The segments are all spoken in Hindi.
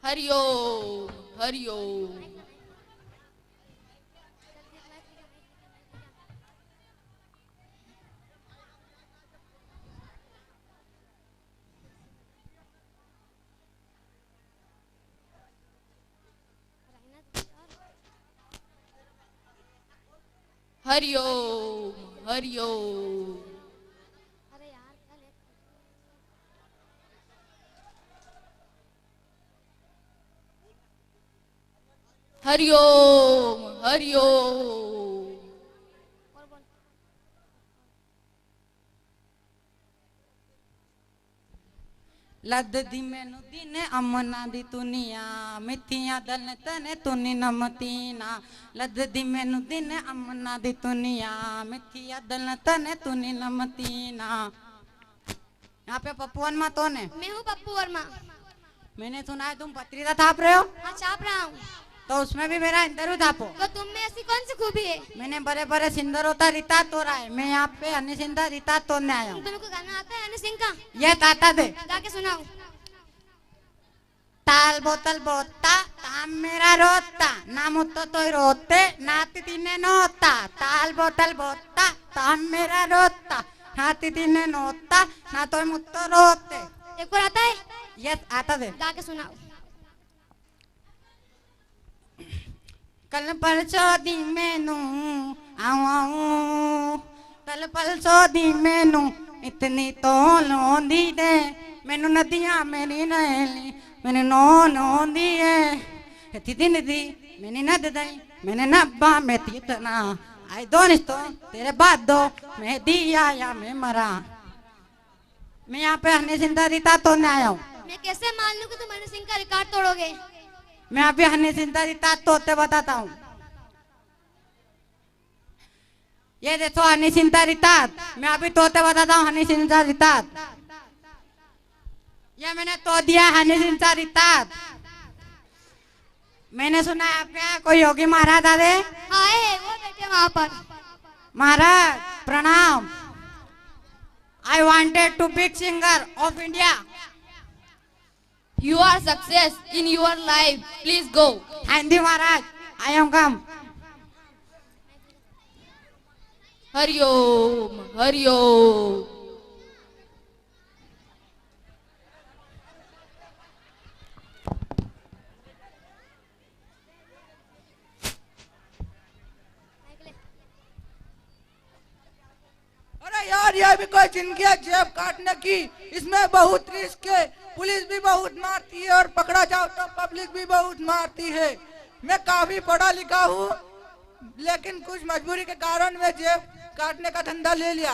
हरिओम हरिओम। हरिओम हरिओम। हरिओम हरिओम। लद दी मैनू दिन अमना दी दुनिया मिठियां दल तने तुनी नमतीना। लद दी मैनू दिन अमना दी दुनिया मिठियां दल तने तुनी नमतीना। यहाँ पे पप्पू वर्मा कौन है? मैं हूँ पप्पू वर्मा। मैंने सुना है तुम पत्रिका छाप रहे हो। हाँ छाप रहा हूँ। तो उसमें भी मेरा इंटरव्यू छापो। तो तुम में ऐसी कौन सी खूबी है? मैंने बड़े बड़े सिंगर होता रिता तो रहा है, मैं यहाँ पे हनी सिंधा रिता तोड़ने आया हूँ। तुमको गाना आता है हनी सिंह का? ये ताता दे गा के सुनाओ। ताल बोतल बोता ताम मेरा रोता ना मुत्तो तो रोते नाती तीने नोता। ताल बोतल बोता ताम मेरा रोता नाती तीने नोता ना तो मुत्तो रोते। एक और आता है? ये आता दे। गा के सुनाओ। कल परसों दी मैनू आऊं आऊं कल परसों दी मैनू इतनी तो लोंदी दे मैनू नदियां मेरी नैली मैंने नो नोंदी है इतनी नदी मैंने नद दई मैंने नब्बा मैं तीतना आई दो निस्तो तेरे बाद दो मैं दिया या मैं मरा। मैं यहाँ पे हनी सिंह रीता तोड़ने आया हूँ। मैं कैसे मान लूं कि तुम हनी सिंह का रिकॉर्ड तोड़ोगे? मैं अभी हनी सिंह रीता तोड़ते बताता हूँ। ये देखो हनी सिंह रीता मैं अभी तोड़ते बताता हूँ। हनी सिंह रीता ये मैंने तो दिया हनी सिंह रीता। मैंने सुना है आपके कोई योगी महाराज आए। हाँ है वो बैठे वहाँ पर। महाराज प्रणाम। I wanted to big singer of India. You are success in your life. Please go. Thank you Maharaj. I am come. Hariom Hariom. अरे यार ये भी कोई जिंदगी है जेब काटने की, इसमें बहुत रिस्क है। पुलिस भी बहुत मारती है और पकड़ा जाओ तो पब्लिक भी बहुत मारती है। मैं काफी पढ़ा लिखा हूँ लेकिन कुछ मजबूरी के कारण मैं जेब काटने का धंधा ले लिया।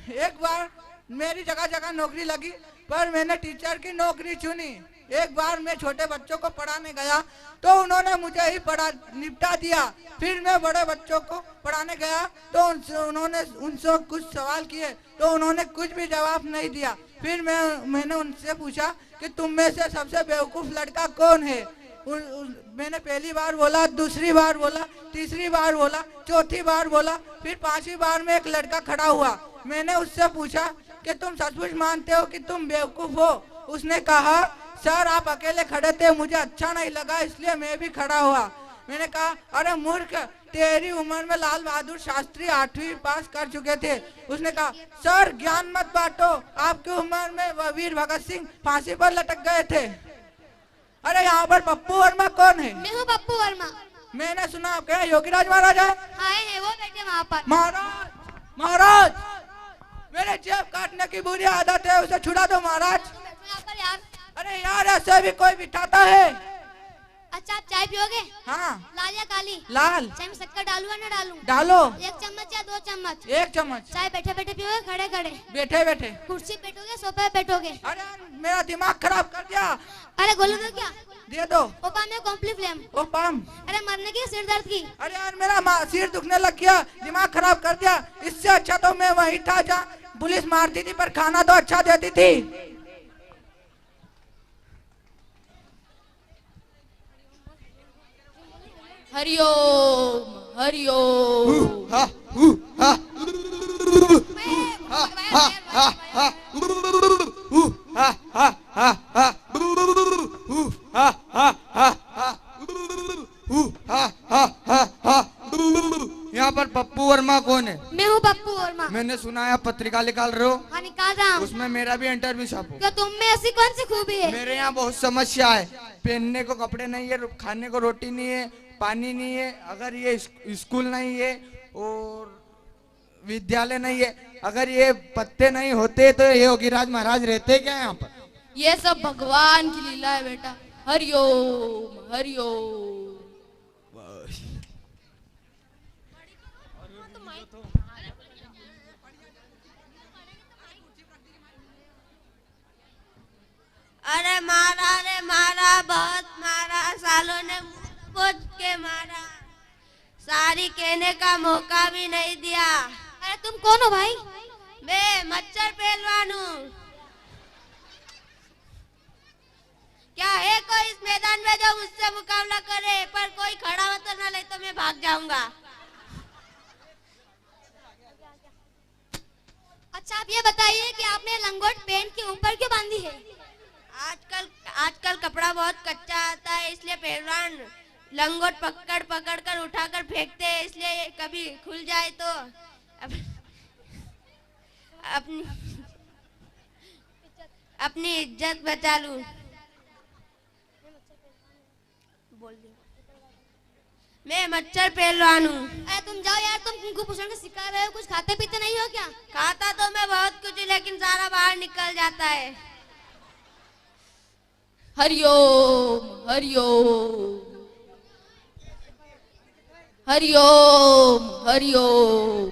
एक बार मेरी जगह जगह नौकरी लगी पर मैंने टीचर की नौकरी चुनी। एक बार मैं छोटे बच्चों को पढ़ाने गया तो उन्होंने मुझे ही पढ़ा निपटा दिया। फिर मैं बड़े बच्चों को पढ़ाने गया तो उनसे कुछ सवाल किए तो उन्होंने कुछ भी जवाब नहीं दिया। फिर मैंने उनसे पूछा कि तुम में से सबसे बेवकूफ लड़का कौन है। मैंने पहली बार बोला, दूसरी बार बोला, तीसरी बार बोला, चौथी बार बोला, फिर पांचवी बार में एक लड़का खड़ा हुआ। मैंने उससे पूछा कि तुम सचमुच मानते हो कि तुम बेवकूफ हो? उसने कहा सर आप अकेले खड़े थे, मुझे अच्छा नहीं लगा इसलिए मैं भी खड़ा हुआ। मैंने कहा अरे मूर्ख, तेरी उम्र में लाल बहादुर शास्त्री 8वीं पास कर चुके थे। उसने कहा सर ज्ञान मत बांटो, आपकी उम्र में वीर भगत सिंह फांसी पर लटक गए थे। अरे यहाँ पर पप्पू वर्मा कौन है? मैं हूँ पप्पू वर्मा। मैंने सुना आपके योगीराज महाराज है। हाँ है वो बैठे वहाँ पर। महाराज महाराज मेरे जेब काटने की बुरी आदत है, उसे छुड़ा दो महाराज। यहाँ पर यार। अरे यार ऐसे भी कोई बिठाता है। अच्छा आप चाय पियोगे? हाँ। लाल या काली? लाल। चाय में शक्कर डालूं या ना डालूं? डालो। 1 चम्मच या 2 चम्मच? 1 चम्मच। चाय बैठे बैठे पियोगे खड़े खड़े? बैठे बैठे। कुर्सी पे बैठोगे सोफे पे बैठोगे? अरे मेरा दिमाग खराब कर दिया। अरे गोलू दो क्या? दे दो। ओपा में कॉम्प्ली फ्लेम। ओ पाम। अरे मरने की सिर दर्द की? अरे यार मेरा सिर दुखने लग गया, दिमाग खराब कर दिया। इससे अच्छा तो मैं वही था जहाँ पुलिस मारती थी पर खाना तो अच्छा देती थी। हरिओम हरिओम। पप्पू वर्मा। मैंने सुना है आप पत्रिका निकाल रहे हो, हाँ निकाल रहा हूँ। उसमें मेरा भी इंटरव्यू छापो। क्या तुम में ऐसी कौन सी खूबी है? मेरे यहाँ बहुत समस्या है, पहनने को कपड़े नहीं है, खाने को रोटी नहीं है, पानी नहीं है, अगर ये स्कूल नहीं है और विद्यालय नहीं है, अगर ये पत्ते नहीं होते तो ये योगीराज महाराज रहते क्या यहाँ पर? ये सब भगवान की लीला है बेटा। हरिओम हरिओम। अरे मारा बहुत मारा, सालों ने मुझ के मारा, सारी कहने का मौका भी नहीं दिया। अरे तुम कौन हो भाई? मैं मच्छर पहलवान हूँ। क्या है कोई इस मैदान में जो मुझसे मुकाबला करे? पर कोई खड़ा हो तो ना ले तो मैं भाग जाऊंगा। अच्छा आप ये बताइए कि आपने लंगोट पैंट के ऊपर क्यों बांधी है? आजकल कपड़ा बहुत कच्चा आता है, इसलिए पहलवान लंगोट पकड़ पकड़ कर उठाकर फेंकते हैं, इसलिए कभी खुल जाए तो अपनी इज्जत बचा लूं। बोल दे, मैं मच्छर पहलवान हूँ। अरे तुम जाओ यार, तुम कुंकू पोषण का सिखा रहे हो, कुछ खाते पीते नहीं हो क्या? खाता तो मैं बहुत कुछ, लेकिन सारा बाहर निकल जाता है। हरिओम हरिओम हरिओम हरिओम।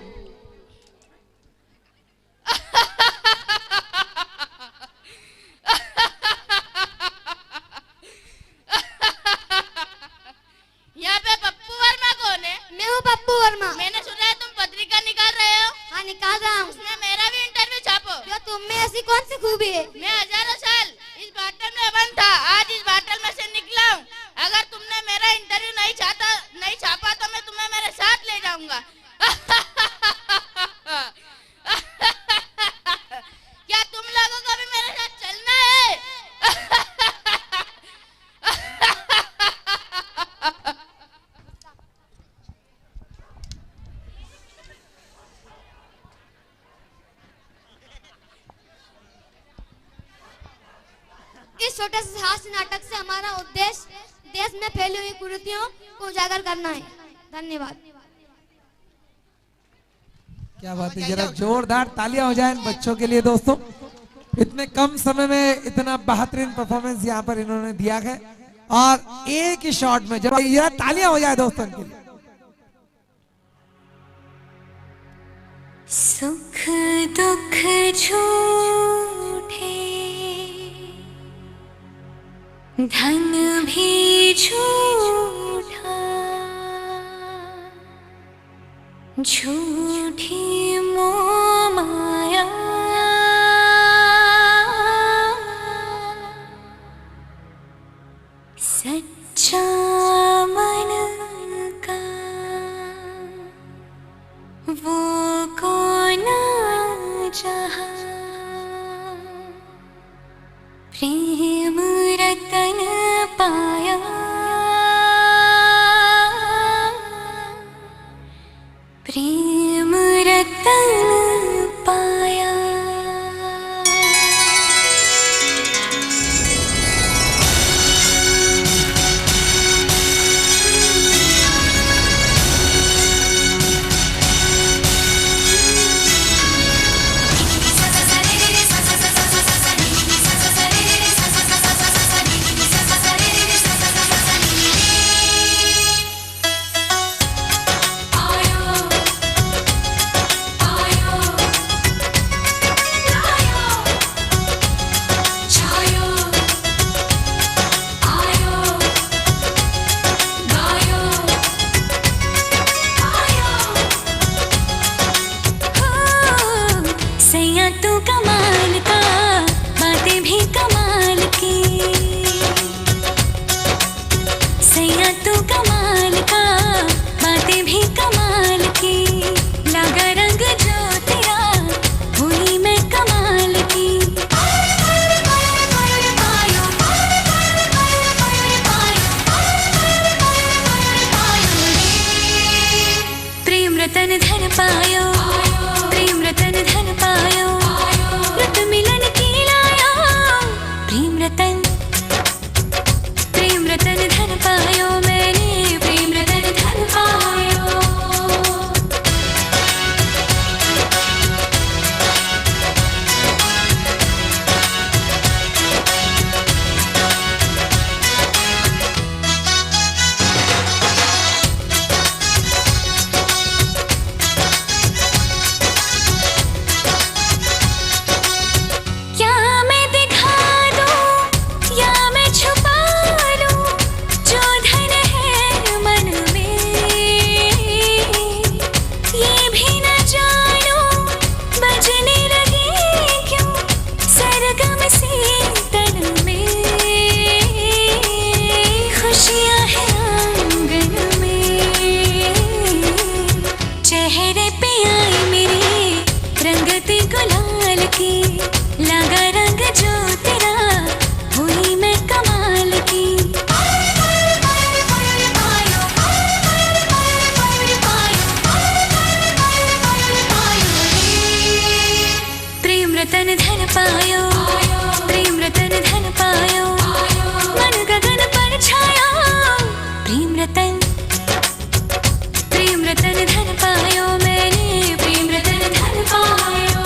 यहाँ पे पप्पू वर्मा कौन है? मैं हूँ पप्पू वर्मा। मैंने सुना है तुम पत्रिका निकाल रहे हो। हाँ निकाल रहा हूँ। उसमें मेरा भी इंटरव्यू छापो। क्या तुम में ऐसी कौन सी खूबी है? मैं हजारों साल इस बाटल में बंद था, आज इस बाटल में से निकला हूँ। अगर तुमने मेरा इंटरव्यू नहीं छापा तो मैं तुम्हें मेरे साथ ले जाऊंगा। क्या तुम लोगों को भी मेरे साथ चलना है? इस छोटे से हास्य नाटक से हमारा उद्देश्य देश में फैली हुई कुरीतियों को उजागर करना है। धन्यवाद। क्या बात है, जरा जोरदार तालियां हो जाए इन बच्चों के लिए। दोस्तों इतने कम समय में इतना बेहतरीन परफॉर्मेंस यहाँ पर इन्होंने दिया है, और एक ही शॉट में जब जरा तालियां हो जाए दोस्तों इनके लिए। सुख दुख झूठे, धन भी झूठा, झूठी मोह माया, सच्चा मन का वो कौन जहाँ, प्रेम रतन पाया, प्रेम रतन पाया। सैया तू कमाल का, बातें भी कमाल की, सैया तू कमाल का, बातें भी कमाल की, लगा रंग जो तेरा हुई मैं कमाल की। प्रेम रतन धन पायो, रतन धन पायो, प्रेम रतन धन पायो, मन गगन पर छाया, प्रेम रतन धन पायो मैंने, प्रेम रतन धन पायो।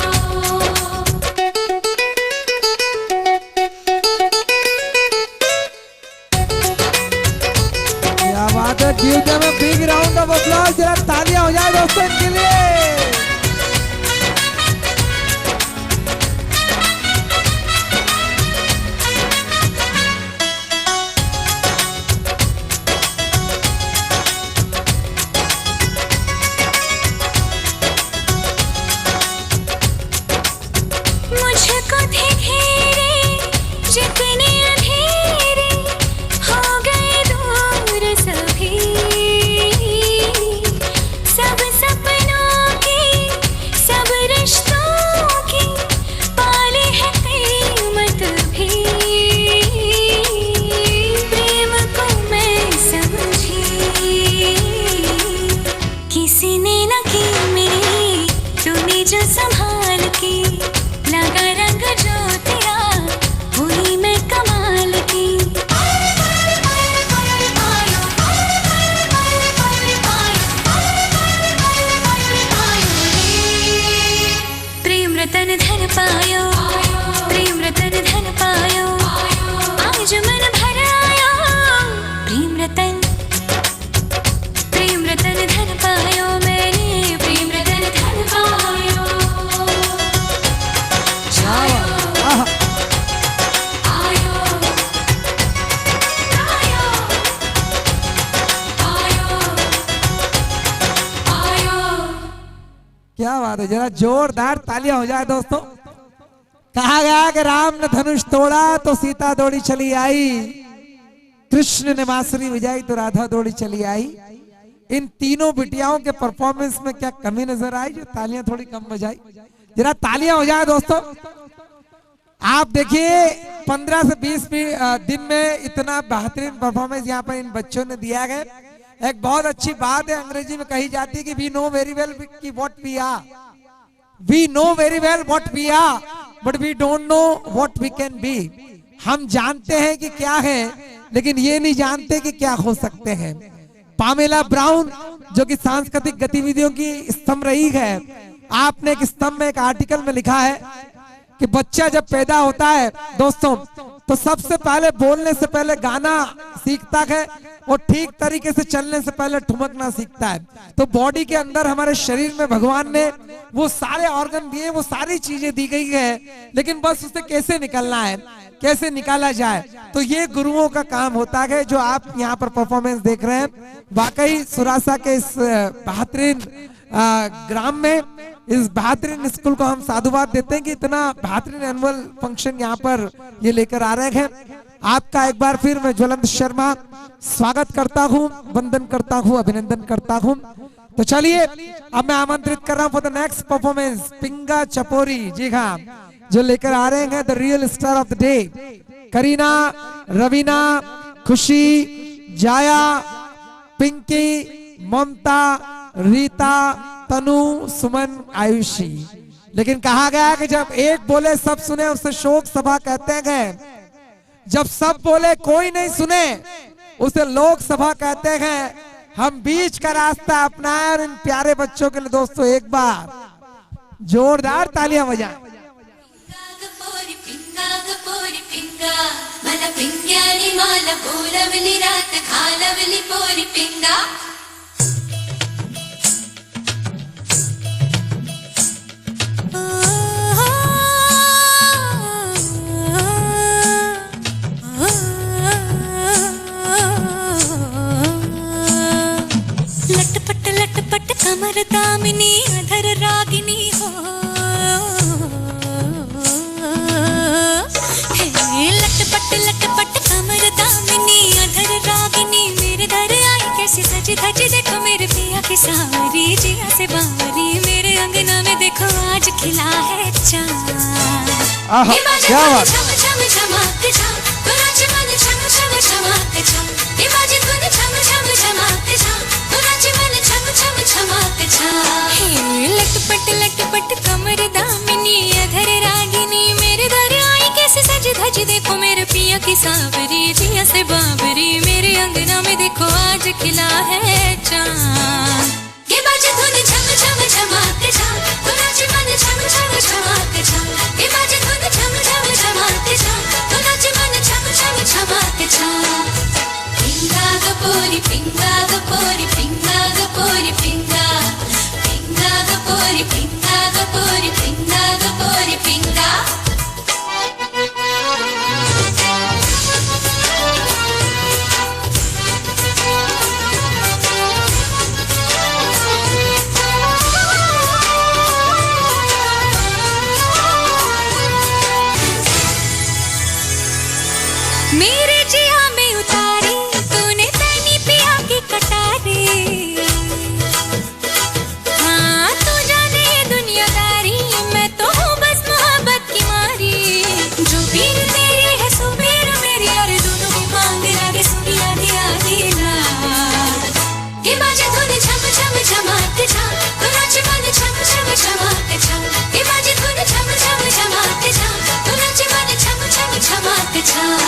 क्या बात है, give them a big round of applause, जरा तालियां हो जाए दोस्तों के लिए। मुझको थे घेरे जितने अंधेरे, हो गए दूर सभी, सब सपनों की, सब रिश्तों की, पाली है कीमत भी, प्रेम को मैं समझी, किसी ने न की मेरी, तूने जो संभाल की, लगा रंग जो तेरा, हुई मैं कमाल की। प्रेम रतन धन पायो, प्रेम रतन धन पायो, आज मन भर आया, प्रेम रतन धन पायो मैंने, प्रेम रतन धन पायो। क्या बात है, जरा जोरदार तालियां हो जाए दोस्तों। कहा गया कि राम ने धनुष तोड़ा तो सीता दौड़ी चली आई, कृष्ण ने बांसुरी बजाई तो राधा दौड़ी चली आई। इन तीनों बिटियाओं के परफॉर्मेंस में क्या कमी नजर आई जो तालियां थोड़ी कम बजाई? जरा तालियां हो जाए दोस्तों। आप देखिए 15 से 20 दिन में इतना बेहतरीन परफॉर्मेंस यहाँ पर इन बच्चों ने दिया है। एक बहुत अच्छी बात है, अंग्रेजी में कही जाती है कि वी नो वेरी वेल कि what we are, we know very well what we are but we don't know what we can be. हम जानते हैं कि क्या है लेकिन ये नहीं जानते कि क्या हो सकते हैं। पामेला ब्राउन जो कि सांस्कृतिक गतिविधियों की स्तंभ रही है, आपने एक स्तंभ में एक आर्टिकल में लिखा है कि बच्चा जब पैदा होता है दोस्तों तो सबसे पहले बोलने से पहले गाना सीखता है और ठीक तरीके से चलने से पहले ठुमकना सीखता है। तो बॉडी के अंदर हमारे शरीर में भगवान ने वो सारे ऑर्गन दिए, वो सारी चीजें दी गई है, लेकिन बस उसे कैसे निकलना है, कैसे निकाला जाए, तो ये गुरुओं का काम होता है। जो आप यहाँ पर परफॉर्मेंस देख रहे हैं, वाकई सुरासा के इस बेहतरीन ग्राम में, इस बेहतरीन स्कूल को हम साधुवाद देते हैं कि इतना बेहतरीन एनुअल फंक्शन यहाँ पर ये लेकर आ रहे हैं। आपका एक बार फिर मैं ज्वलंत शर्मा स्वागत करता हूँ, वंदन करता हूँ, अभिनंदन करता हूँ। तो चलिए अब मैं आमंत्रित कर रहा हूँ फॉर द नेक्स्ट परफॉर्मेंस पिंगा चपोरी जी हाँ, जो लेकर आ रहे हैं the real star of the day, Kareena, Raveena, खुशी, जाया, पिंकी, ममता, रीता, तनु, सुमन, आयुषी। लेकिन कहा गया है कि जब एक बोले सब सुने उसे शोक सभा कहते हैं, जब सब बोले कोई नहीं सुने उसे लोक सभा कहते हैं। हम बीच का रास्ता अपनाएं और इन प्यारे बच्चों के लिए दोस्तों एक बार जोरदार तालियां बजाएं। लटपट कमर दामिनी अधर रागिनी हो, लटपट कमर दामिनी अधर रागिनी, मेरे दर आई कैसी सजी धजी, देखो मेरे पिया की सावरी जिया से बावरी, मेरे अंगना में देखो आज खिला है चांद। क्या बात, लटपट कमर दामिनी अधर राग धज देखो मेरे पिया की सावरी, जिया से बाबरी, मेरे अंगना में देखो आज खिला है चांद। ये बाजे धुन झम झम झमाते झाम, तो नाचे मन झम झम झमाते झाम। ये बाजे धुन झम झम झमाते झाम, तो नाचे मन झम झम झमाते झाम। पिंगा गपोरी पिंगा गपोरी पिंगा गपोरी पिंगा, पिंगा गपोरी पिंगा गपोरी पिंगा गपोरी पिंगा। मेरे जिया में उतारी तूने तैनी पिया की कटारी। हाँ तू जाने दुनियादारी, मैं तो हूँ बस मोहब्बत की मारी। जो पीर तेरी है सो पीर मेरी, अरे दोनों की मांग लागे सुनिया दिया दिला। ये बाजे धुन झम झम झमाते झाम, तो नाचे मन झम झम झमाते झाम। ये बाजे धुन झम झम झमाते झाम, तो नाचे मन झम झम झमाते झाम।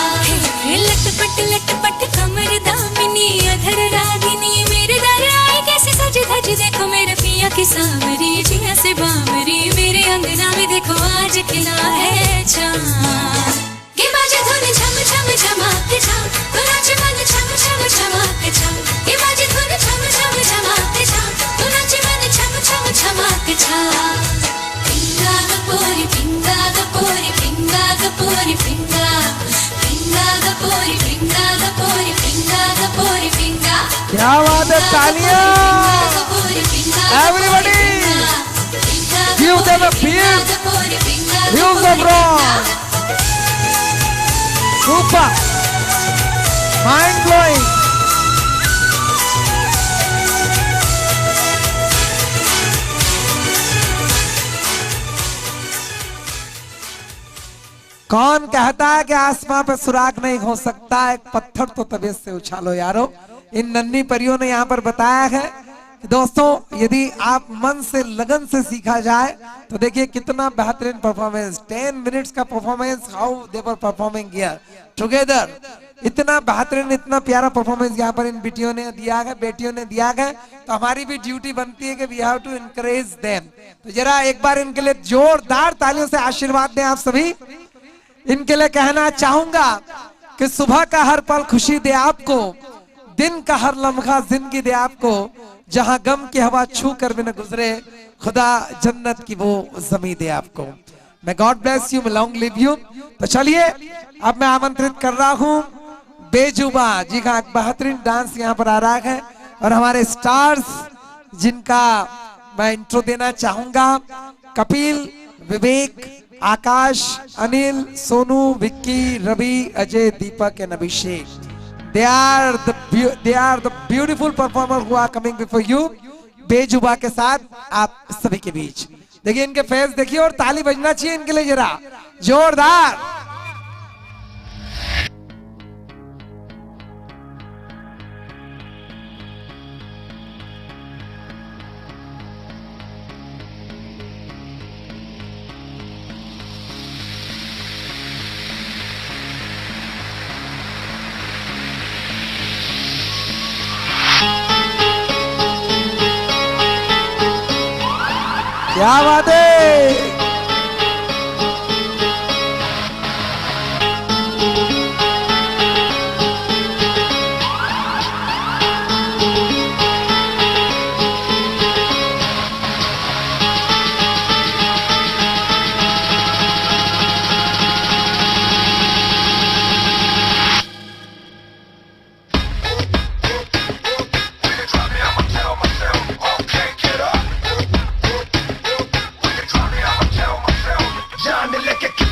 लटपट कमर दामिनी, अधर रागिनी, मेरे दर आई कैसे सज धज देखो मेरे पिया की सावरी, जिया से बाबरी, मेरे अंगना में देखो आज खिला है चांद। ये बाजे धुन झम झम झमाते झाम, तो नाचे मन झम झम झमाते झाम। ये बाजे धुन झम झम झमाते झाम, तो नाचे मन झम झम झमाते झाम। पिंगा गपोरी पिंगा गपोरी पिंगा गपोरी पिंगा, पिंगा गपोरी पिंगा गपोरी पिंगा गपोरी पिंगा। क्या बात है, तालियां everybody, give them a beat, give the ब्रॉन्ग, सुपर, माइंड ब्लोइंग। कौन कहता है कि आसमां पे सुराग नहीं हो सकता, एक पत्थर तो तबीयत से उछालो यारो। इन नन्ही परियों ने यहाँ पर बताया है कि दोस्तों यदि आप मन से लगन से सीखा जाए तो देखिए कितना बेहतरीन परफॉर्मेंस, 10 मिनट्स का performance, how they were performing here together. इतना बेहतरीन, इतना प्यारा परफॉर्मेंस यहाँ पर इन बेटियों ने दिया है, बेटियों ने दिया है। तो हमारी भी ड्यूटी बनती है कि we have to encourage them. तो जरा एक बार इनके लिए जोरदार तालियों से आशीर्वाद दें आप सभी। इनके लिए कहना चाहूंगा कि सुबह का हर पल खुशी दे आपको, दिन का हर लम्हा जिंदगी दे आपको, जहां गम की हवा छू कर भी न गुजरे, खुदा जन्नत की वो जमीन दे आपको। मैं God bless you, long live you. तो चलिए अब मैं आमंत्रित कर रहा हूं बेजुबा जी का एक बेहतरीन डांस यहाँ पर आ रहा है, और हमारे स्टार्स जिनका मैं इंट्रो देना चाहूंगा, Kapil, Vivek, Akash, Anil, Sonu, Vicky, Ravi, Ajay, Deepak and Abhishek. They are the beautiful performers who are coming before you। बेजुबा के साथ आप सभी के बीच देखिए, इनके फेस देखिए और ताली बजना चाहिए इनके लिए जरा जोरदार। क्या बात है, Johnny, look at